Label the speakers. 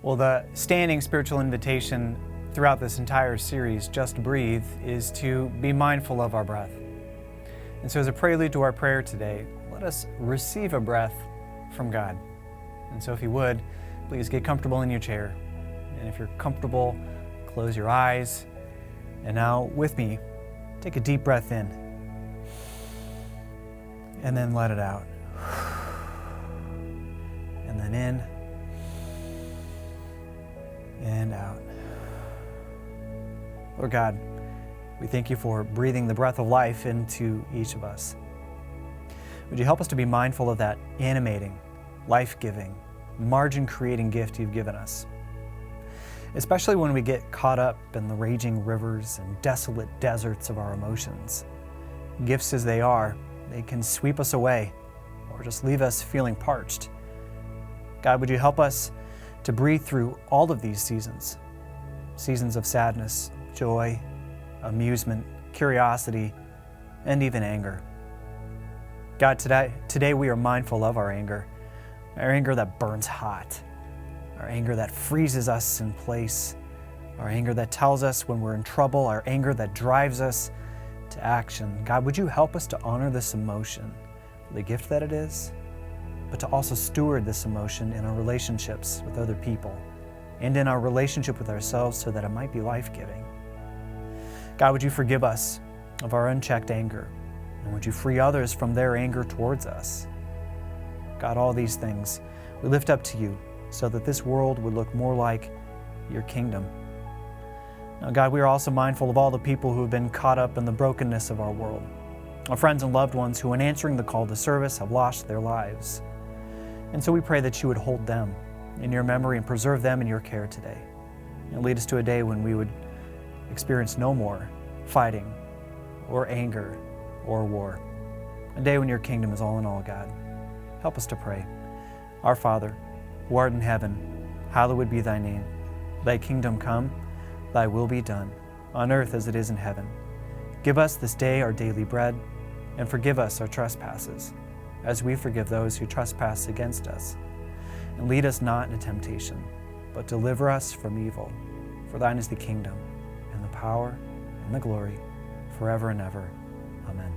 Speaker 1: Well, the standing spiritual invitation throughout this entire series, Just Breathe, is to be mindful of our breath. And so as a prelude to our prayer today, let us receive a breath from God. And so if you would, please get comfortable in your chair. And if you're comfortable, close your eyes. And now with me, take a deep breath in. And then let it out. And then in. And out. Lord God, we thank you for breathing the breath of life into each of us. Would you help us to be mindful of that animating, life-giving, margin-creating gift you've given us? Especially when we get caught up in the raging rivers and desolate deserts of our emotions. Gifts as they are, they can sweep us away or just leave us feeling parched. God, would you help us to breathe through all of these seasons? Seasons of sadness, joy, amusement, curiosity, and even anger. God, today we are mindful of our anger that burns hot, our anger that freezes us in place, our anger that tells us when we're in trouble, our anger that drives us to action. God, would you help us to honor this emotion, the gift that it is, but to also steward this emotion in our relationships with other people and in our relationship with ourselves so that it might be life-giving. God, would you forgive us of our unchecked anger, and would you free others from their anger towards us? God, all these things we lift up to you so that this world would look more like your kingdom. Now, God, we are also mindful of all the people who have been caught up in the brokenness of our world, our friends and loved ones who, in answering the call to service, have lost their lives. And so we pray that you would hold them in your memory and preserve them in your care today, and lead us to a day when we would experience no more fighting or anger or war. A day when your kingdom is all in all, God. Help us to pray. Our Father, who art in heaven, hallowed be thy name. Thy kingdom come, thy will be done, on earth as it is in heaven. Give us this day our daily bread, and forgive us our trespasses, as we forgive those who trespass against us. And lead us not into temptation, but deliver us from evil. For thine is the kingdom, and the power, and the glory, forever and ever. Amen.